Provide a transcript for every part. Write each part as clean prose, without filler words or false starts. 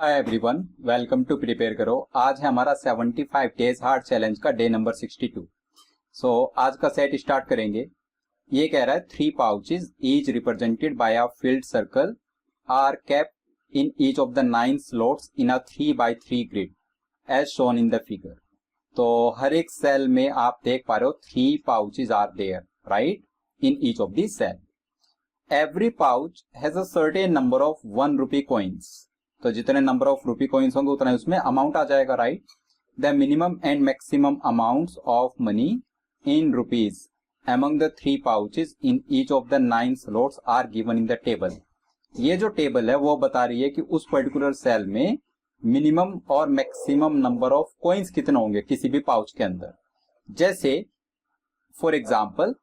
Hi everyone, welcome to prepare करो। आज है हमारा 75 डेज हार्ड चैलेंज का डे नंबर 62। आज का सेट स्टार्ट करेंगे। ये कह रहा है 3 pouches each represented by a filled circle are kept in each of the 9 slots in a 3x3 grid as shown in the figure. तो हर एक सेल में आप देख पा रहे हो 3 pouches are there right in each of this cell. Every pouch has a certain number of 1 rupee coins. तो जितने नंबर ऑफ रुपी कॉइन्स होंगे उतना उसमें अमाउंट आ जाएगा right. The minimum and maximum amounts of money in rupees among the 3 pouches in each of the 9 slots are given in the table। ये जो table है वो बता रही है कि उस पर्टिकुलर सेल में मिनिमम और मैक्सिमम नंबर ऑफ कॉइन्स कितने होंगे किसी भी पाउच के अंदर। जैसे for example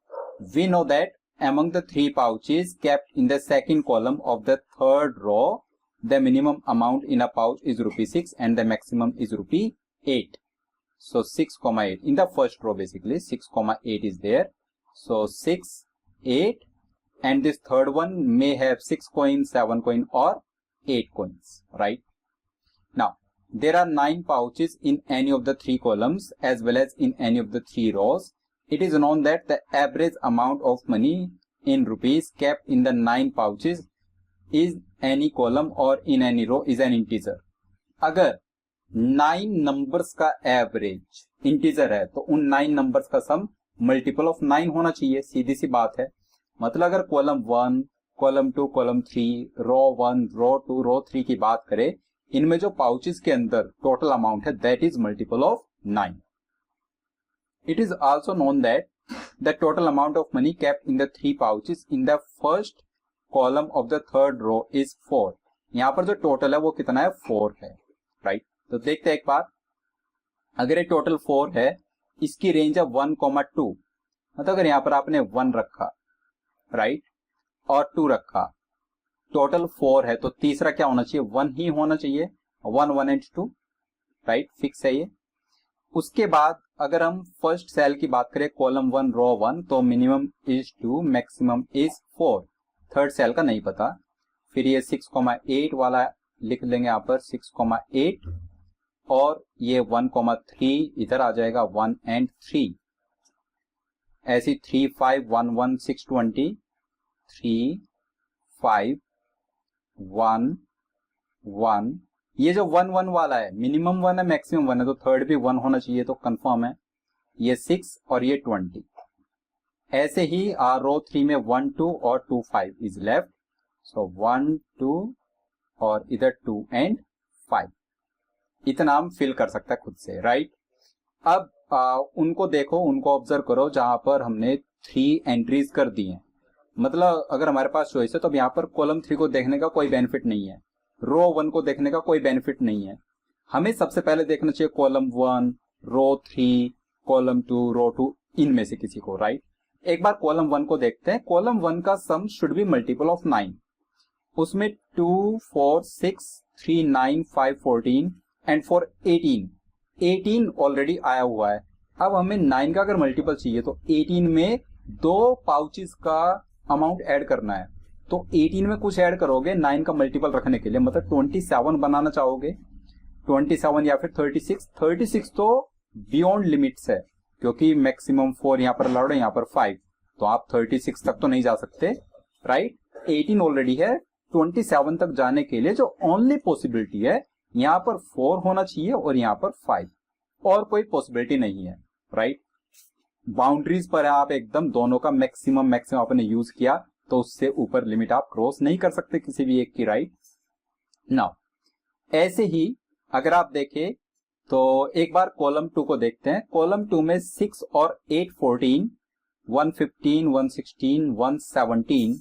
we know that among the 3 pouches kept in the second column of the third row the minimum amount in a pouch is rupee 6 and the maximum is rupee 8। So 6,8 in the first row, basically 6,8 is there। So 6, 8 and this third one may have 6 coins, 7 coin or 8 coins, right? Now there are 9 pouches in any of the 3 columns as well as in any of the 3 rows। It is known that the average amount of money in rupees kept in the 9 pouches is any column or in any row is an integer। अगर 9 numbers का average integer है तो उन 9 numbers का सम multiple of 9 होना चाहिए। सीधी सी बात है। मतलब अगर column 1, column 2, column 3, row 1, row 2, row 3 की बात करें, इनमें जो पाउचेस के अंदर टोटल अमाउंट है that is multiple of 9। It is also known that the total amount of money kept in the 3 pouches in the first column of the third row is 4। यहां पर जो टोटल है वो कितना है 4 है राइट। तो देखते हैं एक बार, अगर ये टोटल 4 है, इसकी रेंज है 1,2। मतलब अगर यहां पर आपने 1 रखा राइट और 2 रखा, टोटल 4 है तो तीसरा क्या होना चाहिए 1 ही होना चाहिए। 1, 1 एंड 2 राइट, फिक्स है ये। उसके बाद अगर हम फर्स्ट सेल की बात करें कॉलम 1 रो 1 तो minimum is 2, maximum is 4। Third cell का नहीं पता। फिर ये 6,8 वाला लिख लेंगे यहाँ पर 6,8 और ये 1,3 इधर आ जाएगा 1 एंड 3। ऐसी 3, 5, 1, 1, 6, 20, 3, 5, 1, 1। ये जो 1, 1 वाला है मिनिमम 1 है मैक्सिमम 1 है तो थर्ड भी 1 होना चाहिए तो कंफर्म है। ये 6 और ये 20। ऐसे ही रो 3 में 1, 2 और 2, 5 इज लेफ्ट। सो 1, 2 और इधर 2 एंड 5। इतना हम फिल कर सकते हैं खुद से राइट। अब उनको देखो, उनको ऑब्जर्व करो जहां पर हमने 3 एंट्रीज कर दी हैं। मतलब अगर हमारे पास चॉइस है तो अब यहाँ पर कॉलम 3 को देखने का कोई बेनिफिट नहीं है, रो 1 को देखने का कोई बेनिफिट नहीं है। हमें सबसे पहले देखना चाहिए कॉलम 1, रो 3, कॉलम 2, रो 2, इनमें से किसी को राइट। एक बार कॉलम 1 को देखते हैं। कॉलम 1 का sum should be multiple of 9। उसमें 2, 4, 6, 3, 9, 5, 14 एंड 4, 18। 18 ऑलरेडी आया हुआ है। अब हमें 9 का अगर मल्टीपल चाहिए तो 18 में 2 पाउचेस का अमाउंट ऐड करना है। तो 18 में कुछ ऐड करोगे 9 का मल्टीपल रखने के लिए, मतलब 27 बनाना चाहोगे, 27 या फिर 36। 36 तो बियॉन्ड लिमिट्स है क्योंकि मैक्सिमम 4 यहाँ पर अलाउड है, यहाँ पर 5, तो आप 36 तक तो नहीं जा सकते राइट। 18 ऑलरेडी है, 27 तक जाने के लिए जो ओनली पॉसिबिलिटी है यहाँ पर 4 होना चाहिए और यहाँ पर 5, और कोई पॉसिबिलिटी नहीं है राइट। बाउंड्रीज पर आप एकदम दोनों का मैक्सिमम आपने यूज किया तो उससे ऊपर लिमिट आप क्रॉस नहीं कर सकते किसी भी एक की राइट। नाउ ऐसे ही अगर आप देखें तो एक बार कॉलम 2 को देखते हैं। कॉलम 2 में 6 और 8, 14, 115, 116, 117,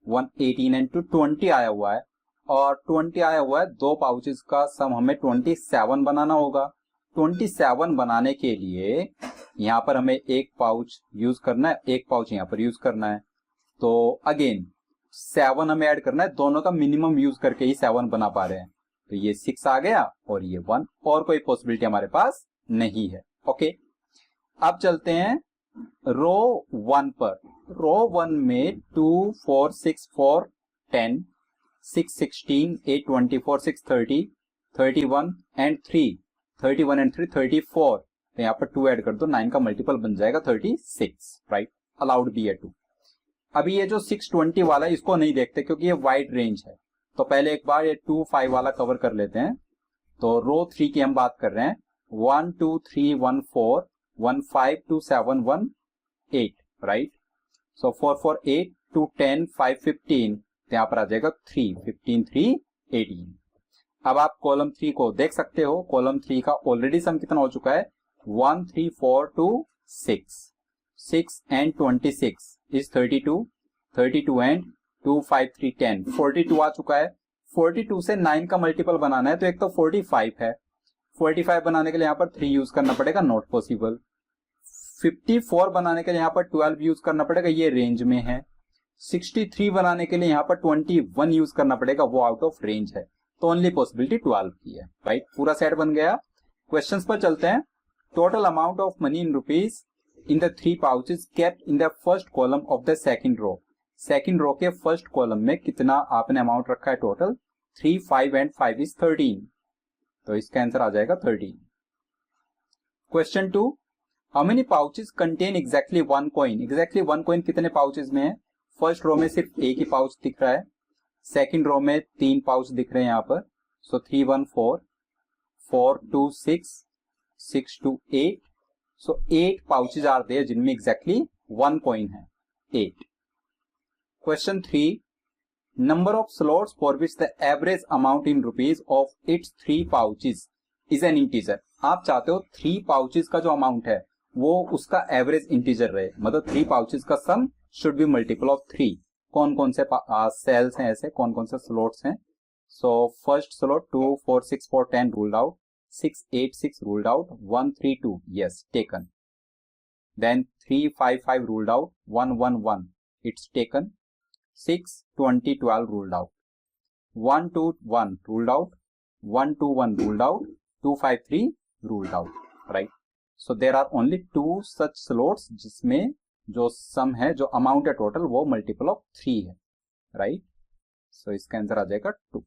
118 एंड 20 आया हुआ है। और 20 आया हुआ है, 2 पाउचेस का सम हमें 27 बनाना होगा। 27 बनाने के लिए यहाँ पर हमें एक पाउच यूज करना है, एक पाउच यहाँ पर यूज करना है। तो अगेन 7 हमें ऐड करना है, दोनों का मिनिमम यूज करके ही 7 बना पा रहे हैं। तो ये 6 आ गया और ये 1, और कोई पॉसिबिलिटी हमारे पास नहीं है। ओके, अब चलते हैं रो 1 पर। रो 1 में 2, 4, 6, 4, 10, 6, 16, 8, 24, 6, 30, 31 एंड 3, 31 एंड 3 34, तो यहाँ पर 2 ऐड कर दो, 9 का मल्टीपल बन जाएगा 36, राइट। अलाउड भी है 2। अभी ये जो 620 वाला है इसको नहीं देखते क्योंकि ये वाइड रेंज है, तो पहले एक बार ये 2 5 वाला कवर कर लेते हैं। तो रो 3 की हम बात कर रहे हैं, 1 2 3 1 4 1 5 2 7 1 8, राइट। सो 4 4 8 2 10 5 15, तो यहाँ पर आ जाएगा 3 15 3 18। अब आप कॉलम 3 को देख सकते हो, कॉलम 3 का ऑलरेडी सम कितना हो चुका है, 1 3 4 2 6, 6 एंड 26 इज 32, 32 एंड 2 5 3 10, 42 आ चुका है। 42 से 9 का मल्टीपल बनाना है, तो एक तो 45 है, 45 बनाने के लिए यहाँ पर 3 यूज करना पड़ेगा, नॉट पॉसिबल। 54 बनाने के लिए यहाँ पर 12 यूज करना पड़ेगा, ये रेंज में है। 63 बनाने के लिए यहाँ पर 21 यूज करना पड़ेगा, वो आउट ऑफ रेंज है, तो ओनली पॉसिबिलिटी 12 की है, राइट। पूरा सेट बन गया। क्वेश्चंस पर चलते हैं। Total amount of money in rupees in the 3 pouches kept in the first column of the second row. Second row के फर्स्ट कॉलम में कितना आपने अमाउंट रखा है टोटल, 3 5 एंड 5 इज 13, तो इसका आंसर आ जाएगा 13। Question 2, how many pouches contain exactly 1 coin. Exactly 1 coin कितने पाउचेस में है, फर्स्ट रो में सिर्फ एक ही पाउच दिख रहा है, सेकंड रो में 3 पाउच दिख रहे हैं यहाँ पर। सो 3 1 4 4 2 6 6 2 8, सो 8 पाउचेस आर देयर जिनमें एग्जैक्टली 1 कॉइन है, 8। Question 3, number of slots for which the average amount in rupees of its 3 pouches is an integer. आप चाहते हो 3 पाउचेस का जो अमाउंट है वो उसका एवरेज इंटीजर रहे, मतलब 3 पाउचेस का sum should be multiple of 3। कौन कौन से सेल्स हैं ऐसे, कौन कौन से स्लॉट्स हैं। So first slot 2 4 6 4 10 ruled out, 6 8 6 ruled out, 1 3 2 yes taken, then 3 5 5 ruled out, 1 1 1 it's taken, 6 20 12 ruled out, 1 2 1 ruled out, 1 2 1 ruled out, 2 5 3 ruled out, right. So there are only 2 such slots जिसमें जो सम है, जो अमाउंट है total, वो multiple of 3 है, right. सो इसका answer आ जाएगा 2।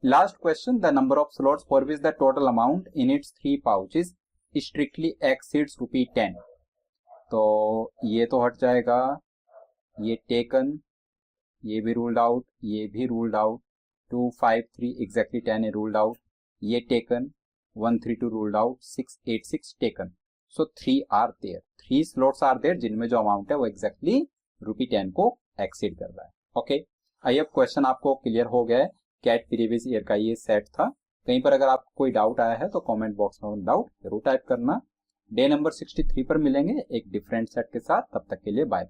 Last question, the number of slots for which the total amount in its 3 pouches strictly exceeds ₹10। तो ये तो हट जाएगा, ये टेकन, ये भी रूल्ड आउट, ये भी रूल्ड आउट, 2 5 3 एग्जैक्टली 10 है रूल्ड आउट, ये taken, 1 3 2 ruled out, 6 8 6 taken. So 3 are there, 3 slots are there जिनमें जो अमाउंट है वो एग्जैक्टली ₹10 को एक्सीड कर रहा है। ओके, आई होप क्वेश्चन आपको क्लियर हो गया है। कैट प्रीवियस ईयर का ये सेट था। कहीं पर अगर आपको कोई डाउट आया है तो कमेंट बॉक्स में डाउट जरूर टाइप करना। डे नंबर 63 पर मिलेंगे एक डिफरेंट सेट के साथ, तब तक के लिए बाय।